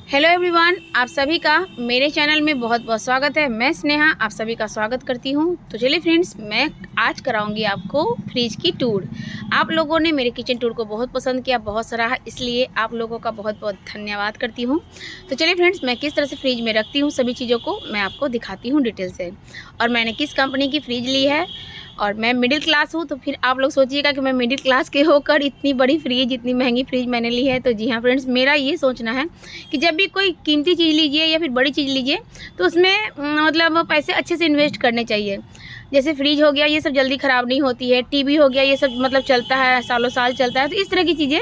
Hello everyone, आप सभी का मेरे चैनल में बहुत बहुत स्वागत है। मैं स्नेहा आप सभी का स्वागत करती हूं। तो चलिए फ्रेंड्स, मैं आज कराऊंगी आपको फ्रिज की टूर। आप लोगों ने मेरे किचन टूर को बहुत पसंद किया, बहुत सराहा, इसलिए आप लोगों का बहुत बहुत धन्यवाद करती हूं। तो चलिए फ्रेंड्स, मैं किस तरह से फ्रिज में रखती हूँ सभी चीज़ों को मैं आपको दिखाती हूँ डिटेल से। और मैंने किस कंपनी की फ्रिज ली है, और मैं मिडिल क्लास हूँ, तो फिर आप लोग सोचिएगा कि मैं मिडिल क्लास के होकर इतनी बड़ी फ्रिज, इतनी महंगी फ्रिज मैंने ली है। तो जी हाँ फ्रेंड्स, मेरा ये सोचना है कि जब भी कोई कीमती चीज़ लीजिए या फिर बड़ी चीज़ लीजिए तो उसमें मतलब पैसे अच्छे से इन्वेस्ट करने चाहिए। जैसे फ्रिज हो गया, ये सब जल्दी ख़राब नहीं होती है। टीवी हो गया, ये सब मतलब चलता है, सालों साल चलता है। तो इस तरह की चीज़ें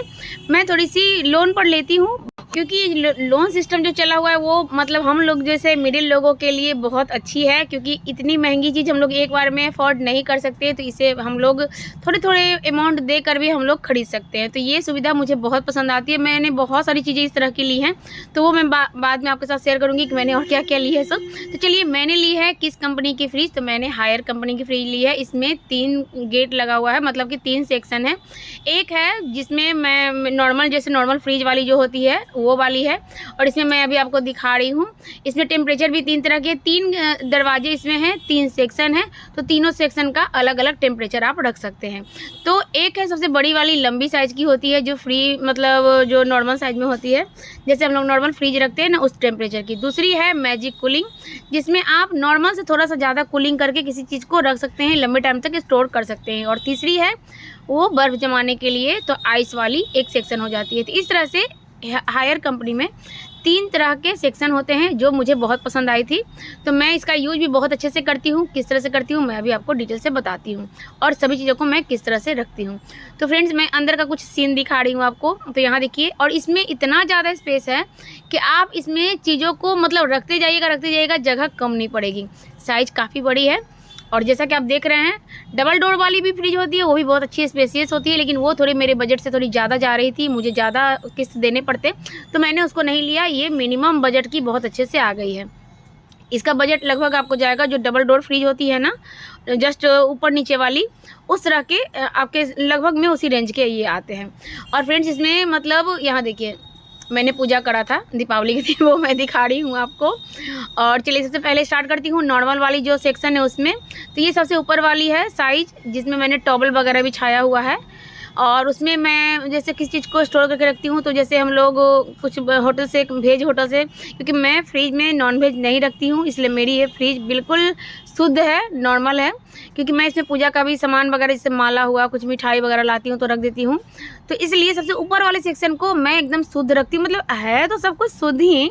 मैं थोड़ी सी लोन पर लेती हूँ, क्योंकि लोन सिस्टम जो चला हुआ है वो मतलब हम लोग जैसे मिडिल लोगों के लिए बहुत अच्छी है, क्योंकि इतनी महंगी चीज़ हम लोग एक बार में अफोर्ड नहीं कर सकते। तो इसे हम लोग थोड़े थोड़े अमाउंट देकर भी हम लोग खरीद सकते हैं। तो ये सुविधा मुझे बहुत पसंद आती है। मैंने बहुत सारी चीज़ें इस तरह की ली हैं, तो वो मैं बाद में आपके साथ शेयर करूँगी कि मैंने और क्या क्या ली है सब। तो चलिए, मैंने ली है किस कंपनी की फ्रिज, तो मैंने हायर कंपनी की फ्रिज ली है। इसमें 3 गेट लगा हुआ है, मतलब कि 3 सेक्शन है। एक है जिसमें मैं नॉर्मल, जैसे नॉर्मल फ्रिज वाली जो होती है वो वाली है, और इसमें मैं अभी आपको दिखा रही हूँ। इसमें टेम्परेचर भी 3 तरह के, 3 दरवाजे इसमें हैं, 3 सेक्शन है। तो तीनों सेक्शन का अलग अलग टेम्परेचर आप रख सकते हैं। तो एक है सबसे बड़ी वाली, लंबी साइज़ की होती है, जो फ्री मतलब जो नॉर्मल साइज़ में होती है, जैसे हम लोग नॉर्मल फ्रिज रखते हैं ना, उस टेम्परेचर की। दूसरी है मैजिक कूलिंग, जिसमें आप नॉर्मल से थोड़ा सा ज़्यादा कूलिंग करके किसी चीज़ को रख सकते हैं, लंबे टाइम तक स्टोर कर सकते हैं। और तीसरी है वो बर्फ़ जमाने के लिए, तो आइस वाली एक सेक्शन हो जाती है। तो इस तरह से हायर कंपनी में 3 तरह के सेक्शन होते हैं, जो मुझे बहुत पसंद आई थी। तो मैं इसका यूज़ भी बहुत अच्छे से करती हूँ। किस तरह से करती हूँ मैं अभी आपको डिटेल से बताती हूँ, और सभी चीज़ों को मैं किस तरह से रखती हूँ। तो फ्रेंड्स, मैं अंदर का कुछ सीन दिखा रही हूँ आपको। तो यहाँ देखिए, और इसमें इतना ज़्यादा स्पेस है कि आप इसमें चीज़ों को मतलब रखते जाइएगा, जगह कम नहीं पड़ेगी। साइज़ काफ़ी बड़ी है, और जैसा कि आप देख रहे हैं, डबल डोर वाली भी फ्रिज होती है, वो भी बहुत अच्छी स्पेसियस होती है, लेकिन वो थोड़ी मेरे बजट से थोड़ी ज़्यादा जा रही थी, मुझे ज़्यादा किस्त देने पड़ते, तो मैंने उसको नहीं लिया। ये मिनिमम बजट की बहुत अच्छे से आ गई है। इसका बजट लगभग आपको जाएगा, जो डबल डोर फ्रिज होती है ना, जस्ट ऊपर नीचे वाली, उस तरह के आपके लगभग में उसी रेंज के ये आते हैं। और फ्रेंड्स, इसमें मतलब यहाँ देखिए, मैंने पूजा करा था दीपावली के दिन, वो मैं दिखा रही हूँ आपको। और चलिए, सबसे पहले स्टार्ट करती हूँ नॉर्मल वाली जो सेक्शन है उसमें। तो ये सबसे ऊपर वाली है साइज, जिसमें मैंने टॉवल वगैरह भी छाया हुआ है। और उसमें मैं जैसे किसी चीज़ को स्टोर करके रखती हूँ, तो जैसे हम लोग कुछ होटल से, वेज होटल से, क्योंकि मैं फ्रिज में नॉन वेज नहीं रखती हूँ, इसलिए मेरी ये फ्रिज बिल्कुल शुद्ध है, नॉर्मल है। क्योंकि मैं इसमें पूजा का भी सामान वगैरह, जैसे माला हुआ, कुछ मिठाई वगैरह लाती हूँ तो रख देती हूँ। तो इसलिए सबसे ऊपर वाले सेक्शन को मैं एकदम शुद्ध रखती हूँ। मतलब है तो सब कुछ शुद्ध ही,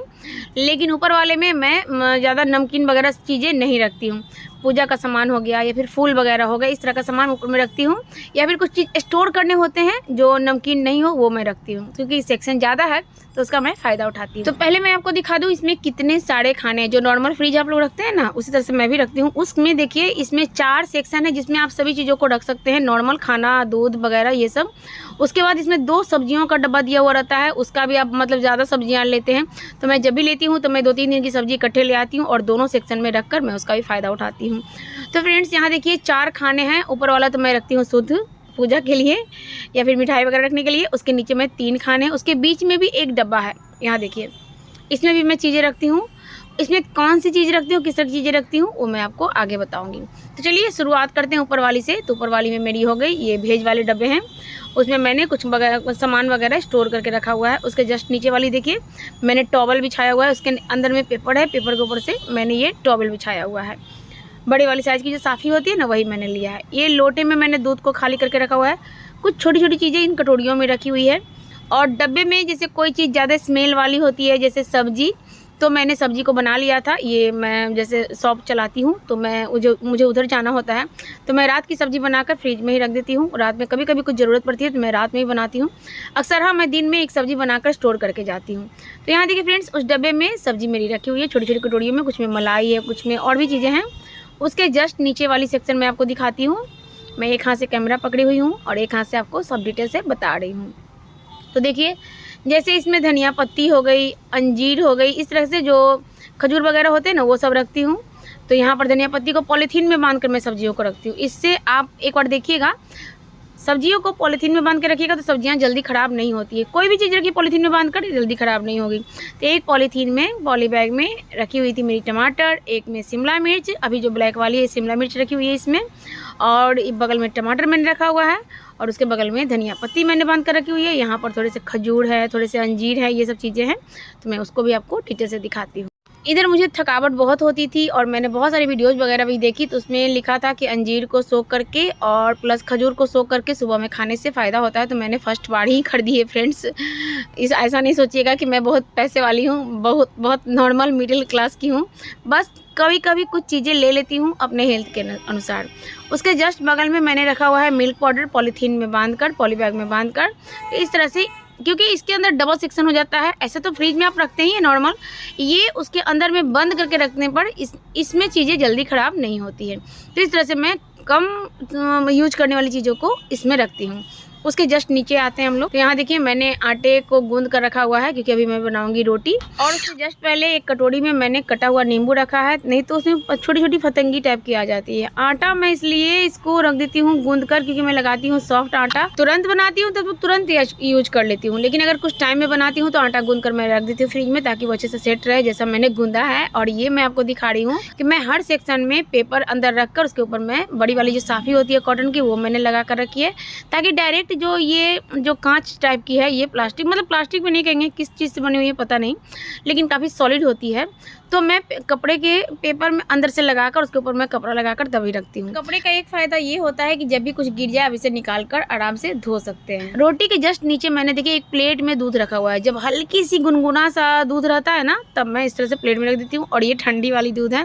लेकिन ऊपर वाले में मैं ज़्यादा नमकीन वगैरह चीज़ें नहीं रखती हूँ। पूजा का सामान हो गया या फिर फूल वगैरह हो गया, इस तरह का सामान ऊपर में रखती हूँ। या फिर कुछ चीज़ स्टोर करने होते हैं जो नमकीन नहीं हो, वो मैं रखती हूँ, क्योंकि सेक्शन ज़्यादा है तो उसका मैं फ़ायदा उठाती हूँ। तो पहले मैं आपको दिखा दूँ इसमें कितने सारे खाने हैं। जो नॉर्मल फ्रिज आप लोग रखते हैं ना, उसी तरह से मैं भी रखती हूँ। उसमें देखिए, इसमें 4 सेक्शन है, जिसमें आप सभी चीज़ों को रख सकते हैं, नॉर्मल खाना, दूध वगैरह ये सब। उसके बाद इसमें 2 सब्जियों का डब्बा दिया हुआ रहता है, उसका भी आप मतलब ज़्यादा सब्जियाँ लेते हैं, तो मैं जब भी लेती हूँ तो मैं 2-3 दिन की सब्जी इकट्ठे ले आती हूँ, और दोनों सेक्शन में रखकर मैं उसका भी फ़ायदा उठाती हूँ। तो फ्रेंड्स, यहाँ देखिए 4 खाने हैं। ऊपर वाला तो मैं रखती हूँ शुद्ध पूजा के लिए या फिर मिठाई वगैरह रखने के लिए। उसके नीचे में 3 खाने हैं, उसके बीच में भी एक डब्बा है। यहाँ देखिए, इसमें भी मैं चीज़ें रखती हूँ। इसमें कौन सी चीज़ रखती हूँ, किस तरह की चीज़ें रखती हूँ, वो मैं आपको आगे बताऊँगी। तो चलिए शुरुआत करते हैं ऊपर वाली से। तो ऊपर वाली में मेरी हो गई, ये भेज वाले डब्बे हैं, उसमें मैंने कुछ सामान वगैरह स्टोर करके रखा हुआ है। उसके जस्ट नीचे वाली देखिए, मैंने टॉवल बिछाया हुआ है, उसके अंदर में पेपर है, पेपर के ऊपर से मैंने ये टॉवल बिछाया हुआ है। बड़ी वाली साइज़ की जो साफ़ी होती है ना, वही मैंने लिया है। ये लोटे में मैंने दूध को खाली करके रखा हुआ है। कुछ छोटी छोटी चीज़ें इन कटोरियों में रखी हुई है। और डब्बे में जैसे कोई चीज़ ज़्यादा स्मेल वाली होती है, जैसे सब्जी, तो मैंने सब्जी को बना लिया था। ये मैं जैसे शॉप चलाती हूँ, तो मैं मुझे उधर जाना होता है, तो मैं रात की सब्ज़ी बनाकर फ्रिज में ही रख देती हूँ। रात में कभी कभी कुछ ज़रूरत पड़ती है तो मैं रात में ही बनाती हूँ। अक्सर हाँ, मैं दिन में एक सब्ज़ी बनाकर स्टोर करके जाती हूँ। तो यहाँ देखिए फ्रेंड्स, उस डब्बे में सब्ज़ी मेरी रखी हुई है छोटी छोटी कटोरियों में। कुछ में मलाई है, कुछ में और भी चीज़ें हैं। उसके जस्ट नीचे वाली सेक्शन में आपको दिखाती हूँ। मैं एक हाथ से कैमरा पकड़ी हुई हूँ और एक हाथ से आपको सब डिटेल से बता रही हूँ। तो देखिए, जैसे इसमें धनिया पत्ती हो गई, अंजीर हो गई, इस तरह से जो खजूर वगैरह होते हैं ना, वो सब रखती हूँ। तो यहाँ पर धनिया पत्ती को पॉलीथीन में बांध कर मैं सब्जियों को रखती हूँ। इससे आप एक बार देखिएगा, सब्जियों को पॉलीथीन में बांध के रखिएगा तो सब्जियां जल्दी ख़राब नहीं होती है। कोई भी चीज़ रखिए पॉलीथीन में बांध कर जल्दी ख़राब नहीं होगी। तो एक पॉलीथीन में पॉली बैग में रखी हुई थी मेरी टमाटर, एक में शिमला मिर्च, अभी जो ब्लैक वाली है शिमला मिर्च रखी हुई है इसमें, और बगल में टमाटर मैंने रखा हुआ है, और उसके बगल में धनिया पत्ती मैंने बांध कर रखी हुई है। यहाँ पर थोड़े से खजूर है, थोड़े से अंजीर है, ये सब चीज़ें हैं, तो मैं उसको भी आपको डिटेल से दिखाती हूँ। इधर मुझे थकावट बहुत होती थी और मैंने बहुत सारी वीडियोज़ वगैरह भी देखी, तो उसमें लिखा था कि अंजीर को सोख करके और प्लस खजूर को सोख करके सुबह में खाने से फ़ायदा होता है। तो मैंने फर्स्ट बार ही खरीदी है फ्रेंड्स। ऐसा नहीं सोचिएगा कि मैं बहुत पैसे वाली हूँ, बहुत नॉर्मल मिडिल क्लास की हूँ। बस कभी कभी कुछ चीज़ें ले लेती हूँ अपने हेल्थ के अनुसार। उसके जस्ट बगल में मैंने रखा हुआ है मिल्क पाउडर, पॉलीथीन में बांध कर, पॉली बैग में बांध कर, इस तरह से, क्योंकि इसके अंदर डबल सेक्शन हो जाता है। ऐसे तो फ्रिज में आप रखते ही है नॉर्मल, ये उसके अंदर में बंद करके रखने पर इसमें चीज़ें जल्दी ख़राब नहीं होती है। तो इस तरह से मैं कम यूज करने वाली चीज़ों को इसमें रखती हूँ। उसके जस्ट नीचे आते हैं हम लोग। तो यहाँ देखिए मैंने आटे को गूंद कर रखा हुआ है, क्योंकि अभी मैं बनाऊंगी रोटी। और उसके जस्ट पहले एक कटोरी में मैंने कटा हुआ नींबू रखा है, नहीं तो उसमें छोटी छोटी फतंगी टाइप की आ जाती है। आटा मैं इसलिए इसको रख देती हूँ गूंद कर, क्योंकि मैं लगाती हूँ सॉफ्ट आटा। तुरंत बनाती हूँ तो तुरंत यूज कर लेती हूँ, लेकिन अगर कुछ टाइम में बनाती हूँ तो आटा गूंद कर मैं रख देती हूँ फ्रिज में, ताकि वो अच्छे से सेट रहे जैसा मैंने गूंदा है। और ये मैं आपको दिखा रही हूँ कि मैं हर सेक्शन में पेपर अंदर रख कर उसके ऊपर मैं बड़ी वाली जो साफी होती है कॉटन की, वो मैंने लगा कर रखी है, ताकि डायरेक्ट जो कांच टाइप की है, ये प्लास्टिक, मतलब प्लास्टिक में नहीं कहेंगे, किस चीज़ से बनी हुई है पता नहीं, लेकिन काफ़ी सॉलिड होती है। तो मैं कपड़े के पेपर में अंदर से लगाकर उसके ऊपर मैं कपड़ा लगाकर तभी रखती हूँ। कपड़े का एक फ़ायदा ये होता है कि जब भी कुछ गिर जाए आप इसे निकाल कर आराम से धो सकते हैं। रोटी के जस्ट नीचे मैंने देखिए एक प्लेट में दूध रखा हुआ है। जब हल्की सी गुनगुना सा दूध रहता है ना, तब मैं इस तरह से प्लेट में रख देती हूँ, और ये ठंडी वाली दूध है,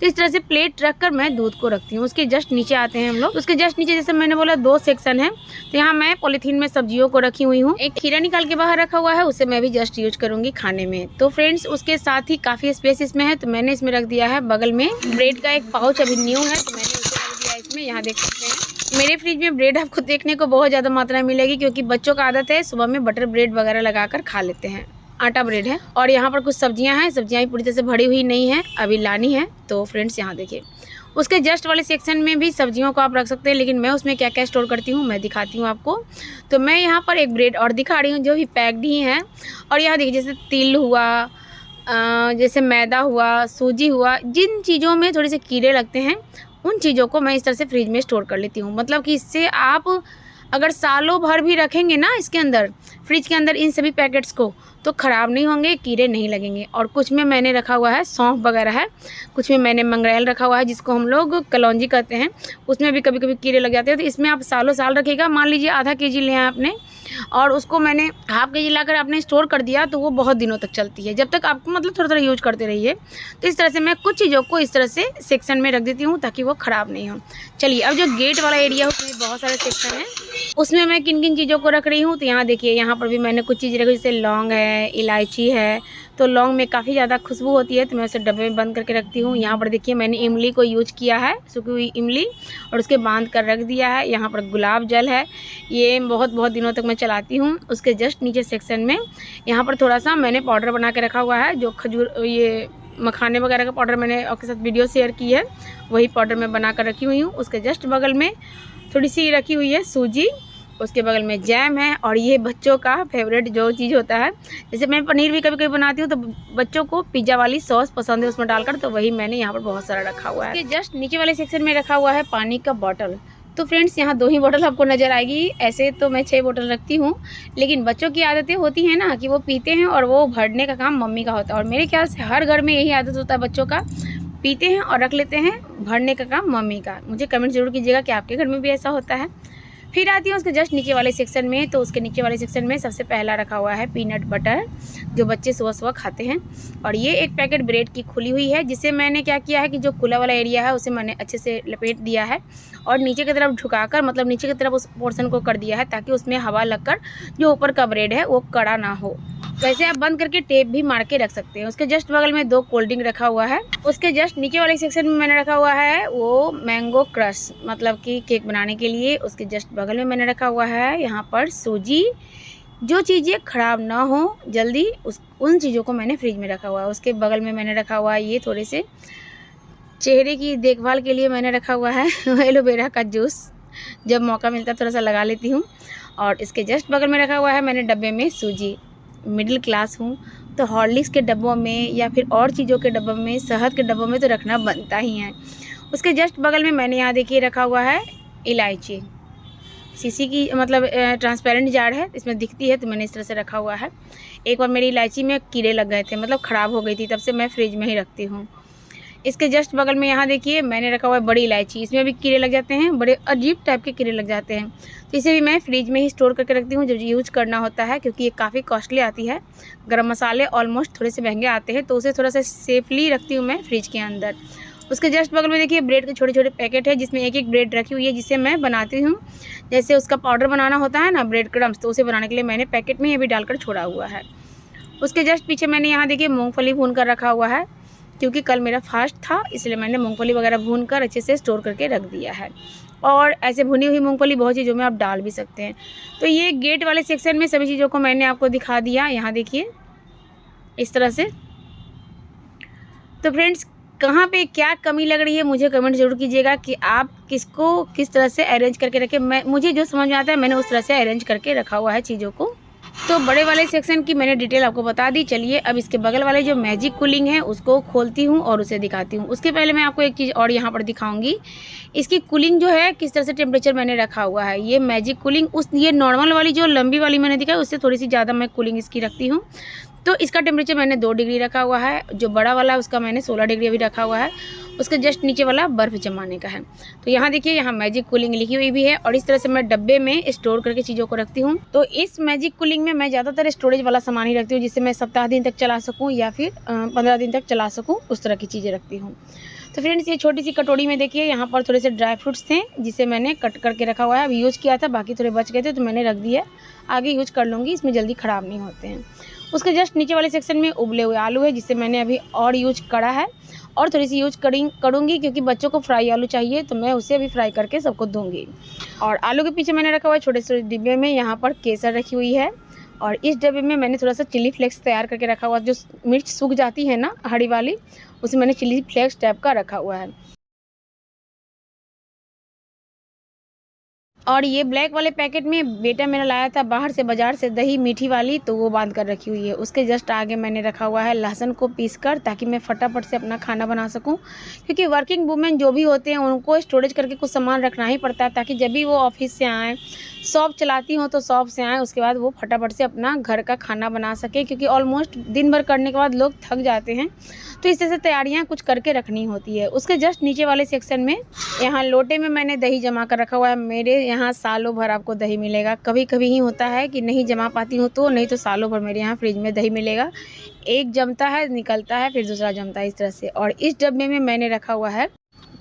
तो इस तरह से प्लेट रख कर मैं दूध को रखती हूँ। उसके जस्ट नीचे आते हैं हम लोग। उसके जस्ट नीचे जैसे मैंने बोला 2 सेक्शन है, तो यहाँ मैं पॉलीथीन में सब्जियों को रखी हुई हूँ। एक खीरा निकाल के बाहर रखा हुआ है, उसे मैं भी जस्ट यूज करूँगी खाने में। तो फ्रेंड्स उसके साथ ही काफ़ी स्पेस इसमें है, तो मैंने इसमें रख दिया है बगल में ब्रेड का एक पाउच, अभी न्यू है, तो मैंने उसे रख दिया इसमें। यहाँ देख सकते हैं मेरे फ्रिज में ब्रेड आपको देखने को बहुत ज़्यादा मात्रा में मिलेगी, क्योंकि बच्चों का आदत है सुबह में बटर ब्रेड वगैरह लगाकर खा लेते हैं। आटा ब्रेड है। और यहाँ पर कुछ सब्जियाँ हैं, सब्जियाँ पूरी तरह से भरी हुई नहीं है, अभी लानी है। तो फ्रेंड्स यहाँ देखिए उसके जस्ट वाले सेक्शन में भी सब्जियों को आप रख सकते हैं, लेकिन मैं उसमें क्या क्या स्टोर करती हूँ मैं दिखाती हूँ आपको। तो मैं यहाँ पर एक ब्रेड और दिखा रही हूँ जो भी पैक्ड ही है। और यहाँ देखिए जैसे तिल हुआ, जैसे मैदा हुआ, सूजी हुआ, जिन चीज़ों में थोड़े से कीड़े लगते हैं उन चीज़ों को मैं इस तरह से फ्रिज में स्टोर कर लेती हूँ। मतलब कि इससे आप अगर सालों भर भी रखेंगे ना इसके अंदर, फ्रिज के अंदर इन सभी पैकेट्स को, तो ख़राब नहीं होंगे, कीड़े नहीं लगेंगे। और कुछ में मैंने रखा हुआ है सौंफ वगैरह है, कुछ में मैंने मंगरेल रखा हुआ है जिसको हम लोग कलौंजी कहते हैं, उसमें भी कभी कभी कीड़े लग जाते हैं। तो इसमें आप सालों साल रखिएगा। मान लीजिए आधा केजी ले आए आपने, और उसको मैंने हाफ केजी लाकर आपने स्टोर कर दिया, तो वो बहुत दिनों तक चलती है, जब तक आपको मतलब थोड़ा थोड़ा यूज करते रहिए। तो इस तरह से मैं कुछ चीज़ों को इस तरह से सेक्शन में रख देती हूँ ताकि वो ख़राब नहीं हो। चलिए अब जो गेट वाला एरिया है उसमें बहुत सारे सेक्शन हैं, उसमें मैं किन किन चीज़ों को रख रही हूँ। तो यहाँ देखिए यहाँ पर भी मैंने कुछ चीज़ें रखी, जैसे लौंग है, इलायची है। तो लौंग में काफ़ी ज़्यादा खुशबू होती है, तो मैं उसे डब्बे में बंद करके रखती हूँ। यहाँ पर देखिए मैंने इमली को यूज किया है, सूखी हुई इमली, और उसके बांध कर रख दिया है। यहाँ पर गुलाब जल है, ये बहुत दिनों तक मैं चलाती हूँ। उसके जस्ट नीचे सेक्शन में यहाँ पर थोड़ा सा मैंने पाउडर बना के रखा हुआ है, जो खजूर, ये मखाने वगैरह का पाउडर मैंने आपके साथ वीडियो शेयर की है, वही पाउडर मैं बना कर रखी हुई हूँ। उसके जस्ट बगल में थोड़ी सी रखी हुई है सूजी, उसके बगल में जैम है, और ये बच्चों का फेवरेट जो चीज़ होता है, जैसे मैं पनीर भी कभी कभी बनाती हूँ तो बच्चों को पिज़्ज़ा वाली सॉस पसंद है उसमें डालकर, तो वही मैंने यहाँ पर बहुत सारा रखा हुआ है। जस्ट नीचे वाले सेक्शन में रखा हुआ है पानी का बॉटल। तो फ्रेंड्स यहाँ 2 ही बोतल आपको नज़र आएगी, ऐसे तो मैं 6 बोतल रखती हूँ, लेकिन बच्चों की आदतें होती हैं ना कि वो पीते हैं और वो भरने का काम मम्मी का होता है। और मेरे ख्याल से हर घर में यही आदत होता है बच्चों का, पीते हैं और रख लेते हैं, भरने का काम मम्मी का। मुझे कमेंट जरूर कीजिएगा कि आपके घर में भी ऐसा होता है। फिर आती हूँ उसके जस्ट नीचे वाले सेक्शन में। तो उसके नीचे वाले सेक्शन में सबसे पहला रखा हुआ है पीनट बटर, जो बच्चे सुबह सुबह खाते हैं। और ये एक पैकेट ब्रेड की खुली हुई है, जिसे मैंने क्या किया है कि जो खुला वाला एरिया है उसे मैंने अच्छे से लपेट दिया है, और नीचे की तरफ झुकाकर, मतलब नीचे की तरफ उस पोर्शन को कर दिया है, ताकि उसमें हवा लगकर जो ऊपर का ब्रेड है वो कड़ा ना हो। वैसे आप बंद करके टेप भी मार के रख सकते हैं। उसके जस्ट बगल में 2 कोल्ड ड्रिंक रखा हुआ है। उसके जस्ट नीचे वाले सेक्शन में मैंने रखा हुआ है वो मैंगो क्रश, मतलब कि केक बनाने के लिए। उसके जस्ट बगल में मैंने रखा हुआ है यहाँ पर सूजी, जो चीज़ें ख़राब ना हो जल्दी, उन चीज़ों को मैंने फ्रिज में रखा हुआ है। उसके बगल में मैंने रखा हुआ है ये थोड़े से चेहरे की देखभाल के लिए मैंने रखा हुआ है एलोवेरा का जूस। जब मौका मिलता है थोड़ा सा लगा लेती हूँ। और इसके जस्ट बगल में रखा हुआ है मैंने डब्बे में सूजी। मिडिल क्लास हूँ तो हॉर्लिक्स के डब्बों में या फिर और चीज़ों के डब्बों में, शहद के डब्बों में तो रखना बनता ही है। उसके जस्ट बगल में मैंने यहाँ देखिए रखा हुआ है इलायची। शीशी की मतलब ट्रांसपेरेंट जार है, इसमें दिखती है तो मैंने इस तरह से रखा हुआ है। एक बार मेरी इलायची में कीड़े लग गए थे, मतलब ख़राब हो गई थी, तब से मैं फ्रिज में ही रखती हूँ। इसके जस्ट बगल में यहाँ देखिए मैंने रखा हुआ है बड़ी इलायची। इसमें भी कीड़े लग जाते हैं, बड़े अजीब टाइप के कीड़े लग जाते हैं, तो इसे भी मैं फ्रिज में ही स्टोर करके रखती हूँ जब यूज़ करना होता है, क्योंकि ये काफ़ी कॉस्टली आती है। गरम मसाले ऑलमोस्ट थोड़े से महंगे आते हैं, तो उसे थोड़ा सा सेफली रखती हूँ मैं फ्रिज के अंदर। उसके जस्ट बगल में देखिए ब्रेड के छोटे छोटे पैकेट है, जिसमें एक एक ब्रेड रखी हुई है, जिसे मैं बनाती हूँ। जैसे उसका पाउडर बनाना होता है ना, ब्रेड क्रम्स, तो उसे बनाने के लिए मैंने पैकेट में ये भी डालकर छोड़ा हुआ है। उसके जस्ट पीछे मैंने यहाँ देखिए मूंगफली भून कर रखा हुआ है, क्योंकि कल मेरा फास्ट था, इसलिए मैंने मूंगफली वगैरह भून कर अच्छे से स्टोर करके रख दिया है। और ऐसे भुनी हुई मूंगफली बहुत चीज़ों में आप डाल भी सकते हैं। तो ये गेट वाले सेक्शन में सभी चीज़ों को मैंने आपको दिखा दिया। यहाँ देखिए इस तरह से। तो फ्रेंड्स, कहाँ पे क्या कमी लग रही है मुझे कमेंट ज़रूर कीजिएगा कि आप किसको किस तरह से अरेंज करके रखें। मुझे जो समझ में आता है मैंने उस तरह से अरेंज करके रखा हुआ है चीज़ों को। तो बड़े वाले सेक्शन की मैंने डिटेल आपको बता दी। चलिए अब इसके बगल वाले जो मैजिक कूलिंग है उसको खोलती हूँ और उसे दिखाती हूँ। उसके पहले मैं आपको एक चीज़ और यहाँ पर दिखाऊंगी, इसकी कूलिंग जो है किस तरह से टेम्परेचर मैंने रखा हुआ है। ये मैजिक कूलिंग ये नॉर्मल वाली जो लंबी वाली मैंने दिखाई उससे थोड़ी सी ज़्यादा मैं कूलिंग इसकी रखती हूँ। तो इसका टेम्परेचर मैंने 2 डिग्री रखा हुआ है। जो बड़ा वाला है उसका मैंने 16 डिग्री अभी रखा हुआ है। उसके जस्ट नीचे वाला बर्फ़ जमाने का है। तो यहाँ देखिए यहाँ मैजिक कूलिंग लिखी हुई भी है, और इस तरह से मैं डब्बे में स्टोर करके चीज़ों को रखती हूँ। तो इस मैजिक कूलिंग में मैं ज़्यादातर स्टोरेज वाला सामान ही रखती हूँ, जिससे मैं सप्ताह दिन तक चला सकूँ या फिर 15 दिन तक चला सकूँ, उस तरह की चीज़ें रखती हूँ। तो फ्रेंड्स, ये छोटी सी कटोरी में देखिए यहाँ पर थोड़े से ड्राई फ्रूट्स थे, जिसे मैंने कट करके रखा हुआ है। अभी यूज़ किया था, बाकी थोड़े बच गए थे तो मैंने रख दिया। आगे यूज़ कर लूँगी, इसमें जल्दी ख़राब नहीं होते हैं। उसके जस्ट नीचे वाले सेक्शन में उबले हुए आलू है, जिससे मैंने अभी और यूज करा है, और थोड़ी सी यूज करूँगी क्योंकि बच्चों को फ्राई आलू चाहिए, तो मैं उसे अभी फ्राई करके सबको दूँगी। और आलू के पीछे मैंने रखा हुआ है छोटे से डिब्बे में यहाँ पर केसर रखी हुई है, और इस डब्बे में मैंने थोड़ा सा चिली फ्लेक्स तैयार करके रखा हुआ है। जो मिर्च सूख जाती है ना हरी वाली, उसे मैंने चिली फ्लेक्स टाइप का रखा हुआ है। और ये ब्लैक वाले पैकेट में बेटा मेरा लाया था बाहर से, बाज़ार से, दही मीठी वाली, तो वो बांध कर रखी हुई है। उसके जस्ट आगे मैंने रखा हुआ है लहसुन को पीस कर, ताकि मैं फटाफट से अपना खाना बना सकूं। क्योंकि वर्किंग वुमेन जो भी होते हैं उनको स्टोरेज करके कुछ सामान रखना ही पड़ता है, ताकि जब भी वो ऑफिस से आएँ, शॉप चलाती हूँ तो शॉप से आएँ, उसके बाद वो फटाफट से अपना घर का खाना बना सके। क्योंकि ऑलमोस्ट दिन भर करने के बाद लोग थक जाते हैं, तो इस तरह से तैयारियाँ कुछ करके रखनी होती है। उसके जस्ट नीचे वाले सेक्शन में यहाँ लोटे में मैंने दही जमा कर रखा हुआ है। मेरे यहाँ सालों भर आपको दही मिलेगा। कभी कभी ही होता है कि नहीं जमा पाती हूँ तो, नहीं तो सालों भर मेरे यहाँ फ्रिज में दही मिलेगा। एक जमता है, निकलता है, फिर दूसरा जमता है, इस तरह से। और इस डब्बे में मैंने रखा हुआ है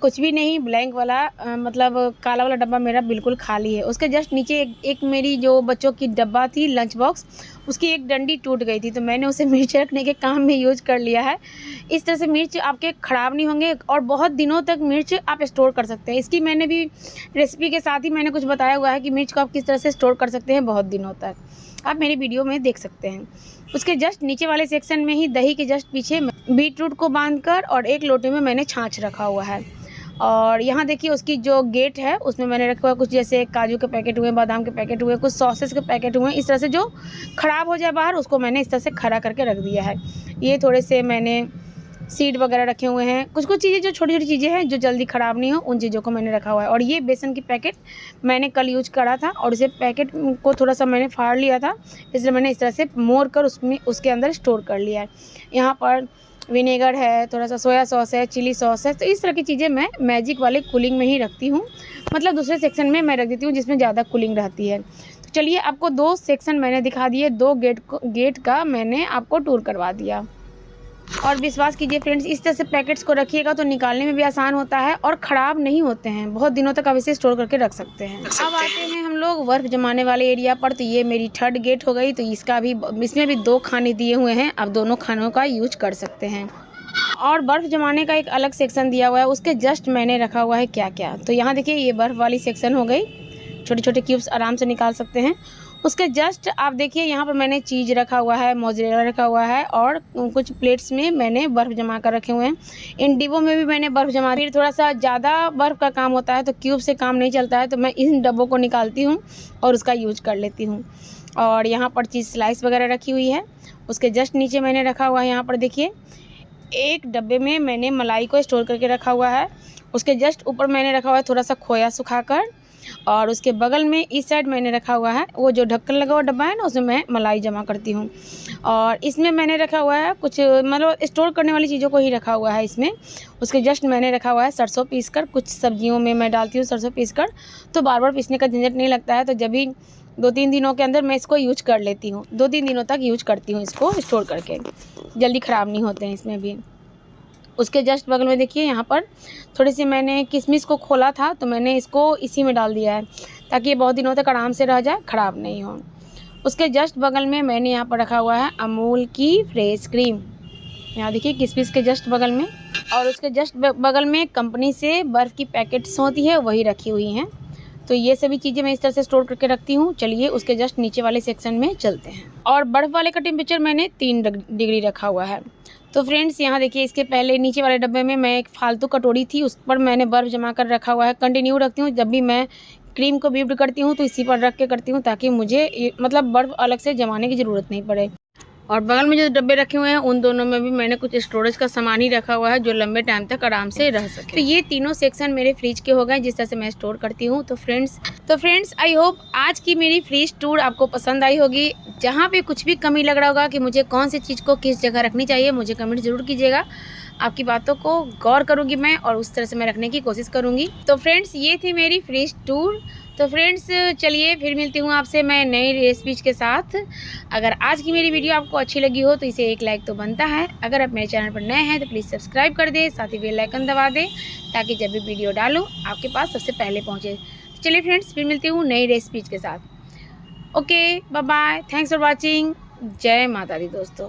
कुछ भी नहीं, ब्लैंक वाला मतलब काला वाला डब्बा मेरा बिल्कुल खाली है। उसके जस्ट नीचे एक मेरी जो बच्चों की डब्बा थी लंच बॉक्स, उसकी एक डंडी टूट गई थी, तो मैंने उसे मिर्च रखने के काम में यूज कर लिया है। इस तरह से मिर्च आपके ख़राब नहीं होंगे और बहुत दिनों तक मिर्च आप स्टोर कर सकते हैं। इसकी मैंने भी रेसिपी के साथ ही मैंने कुछ बताया हुआ है कि मिर्च को आप किस तरह से स्टोर कर सकते हैं बहुत दिनों तक, आप मेरी वीडियो में देख सकते हैं। उसके जस्ट नीचे वाले सेक्शन में ही दही के जस्ट पीछे बीट रूट को बांधकर और एक लोटे में मैंने छाछ रखा हुआ है। और यहाँ देखिए उसकी जो गेट है उसमें मैंने रखा हुआ कुछ, जैसे काजू के पैकेट हुए, बादाम के पैकेट हुए, कुछ सॉसेस के पैकेट हुए। इस तरह से जो ख़राब हो जाए बाहर, उसको मैंने इस तरह से खड़ा करके रख दिया है। ये थोड़े से मैंने सीड वगैरह रखे हुए हैं, कुछ चीज़ें जो छोटी छोटी चीज़ें हैं जो जल्दी ख़राब नहीं हो, उन चीज़ों को मैंने रखा हुआ है। और ये बेसन की पैकेट मैंने कल यूज करा था, और इसे पैकेट को थोड़ा सा मैंने फाड़ लिया था, इसलिए मैंने इस तरह से मोड़ कर उसके अंदर स्टोर कर लिया है। यहाँ पर विनेगर है, थोड़ा सा सोया सॉस है, चिली सॉस है। तो इस तरह की चीज़ें मैं मैजिक वाले कूलिंग में ही रखती हूँ, मतलब दूसरे सेक्शन में मैं रख देती हूँ जिसमें ज़्यादा कूलिंग रहती है। तो चलिए आपको 2 सेक्शन मैंने दिखा दिए, 2 गेट का मैंने आपको टूर करवा दिया। और विश्वास कीजिए फ्रेंड्स, इस तरह से पैकेट्स को रखिएगा तो निकालने में भी आसान होता है और ख़राब नहीं होते हैं, बहुत दिनों तक आप इसे स्टोर करके रख सकते हैं। अब आते हैं हम लोग बर्फ़ जमाने वाले एरिया पर। तो ये मेरी 3rd गेट हो गई, तो इसमें भी 2 खाने दिए हुए हैं, आप दोनों खानों का यूज कर सकते हैं। और बर्फ़ जमाने का एक अलग सेक्शन दिया हुआ है, उसके जस्ट मैंने रखा हुआ है क्या क्या। तो यहाँ देखिए ये बर्फ़ वाली सेक्शन हो गई, छोटे छोटे क्यूब्स आराम से निकाल सकते हैं। उसके जस्ट आप देखिए यहाँ पर मैंने चीज़ रखा हुआ है, मोज़रेला रखा हुआ है और कुछ प्लेट्स में मैंने बर्फ़ जमा कर रखे हुए हैं। इन डिब्बों में भी मैंने बर्फ़ जमा, फिर थोड़ा सा ज़्यादा बर्फ़ का काम होता है तो क्यूब से काम नहीं चलता है, तो मैं इन डब्बों को निकालती हूँ और उसका यूज कर लेती हूँ। और यहाँ पर चीज़ स्लाइस वगैरह रखी हुई है। उसके जस्ट नीचे मैंने रखा हुआ है, यहाँ पर देखिए एक डब्बे में मैंने मलाई को स्टोर करके रखा हुआ है। उसके जस्ट ऊपर मैंने रखा हुआ है थोड़ा सा खोया सुखाकर, और उसके बगल में इस साइड मैंने रखा हुआ है वो जो ढक्कन लगा हुआ डब्बा है ना, उसमें मैं मलाई जमा करती हूँ। और इसमें मैंने रखा हुआ है कुछ मतलब स्टोर करने वाली चीज़ों को ही रखा हुआ है इसमें। उसके जस्ट मैंने रखा हुआ है सरसों पीस कर, कुछ सब्जियों में मैं डालती हूँ सरसों पीस कर, तो बार बार पीसने का झंझट नहीं लगता है, तो जब भी 2-3 दिनों के अंदर मैं इसको यूज कर लेती हूँ। 2-3 दिनों तक यूज करती हूँ इसको स्टोर करके, जल्दी ख़राब नहीं होते हैं इसमें भी। उसके जस्ट बगल में देखिए यहाँ पर थोड़ी सी मैंने किशमिश को खोला था, तो मैंने इसको इसी में डाल दिया है ताकि ये बहुत दिनों तक आराम से रह जाए, ख़राब नहीं हो। उसके जस्ट बगल में मैंने यहाँ पर रखा हुआ है अमूल की फ्रेश क्रीम, यहाँ देखिए किशमिश के जस्ट बगल में। और उसके जस्ट बगल में कंपनी से बर्फ़ की पैकेट्स होती है वही रखी हुई हैं। तो ये सभी चीज़ें मैं इस तरह से स्टोर करके रखती हूँ। चलिए उसके जस्ट नीचे वाले सेक्शन में चलते हैं। और बर्फ़ वाले का टेम्परेचर मैंने 3 डिग्री रखा हुआ है। तो फ्रेंड्स यहाँ देखिए इसके पहले नीचे वाले डब्बे में मैं एक फालतू कटोरी थी, उस पर मैंने बर्फ़ जमा कर रखा हुआ है। कंटिन्यू रखती हूँ, जब भी मैं क्रीम को व्हिप्ड करती हूँ तो इसी पर रख के करती हूँ ताकि मुझे मतलब बर्फ़ अलग से जमाने की ज़रूरत नहीं पड़े। और बगल में जो डब्बे रखे हुए हैं उन दोनों में भी मैंने कुछ स्टोरेज का सामान ही रखा हुआ है जो लंबे टाइम तक आराम से रह सके। तो ये तीनों सेक्शन मेरे फ्रिज के हो गए जिस तरह से मैं स्टोर करती हूँ। तो फ्रेंड्स आई होप आज की मेरी फ्रिज टूर आपको पसंद आई होगी। जहाँ पे कुछ भी कमी लग रहा होगा कि मुझे कौन सी चीज़ को किस जगह रखनी चाहिए, मुझे कमेंट ज़रूर कीजिएगा। आपकी बातों को गौर करूँगी मैं और उस तरह से मैं रखने की कोशिश करूँगी। तो फ्रेंड्स ये थी मेरी फ्रिज टूर। तो फ्रेंड्स चलिए फिर मिलती हूँ आपसे मैं नई रेसिपीज के साथ। अगर आज की मेरी वीडियो आपको अच्छी लगी हो तो इसे एक लाइक तो बनता है। अगर आप मेरे चैनल पर नए हैं तो प्लीज़ सब्सक्राइब कर दें, साथ ही बेल आइकन दबा दें ताकि जब भी वीडियो डालूँ आपके पास सबसे पहले पहुँचे। चलिए फ्रेंड्स फिर मिलती हूँ नई रेसिपीज के साथ। Okay bye bye, thanks for watching. जय माता दी दोस्तों।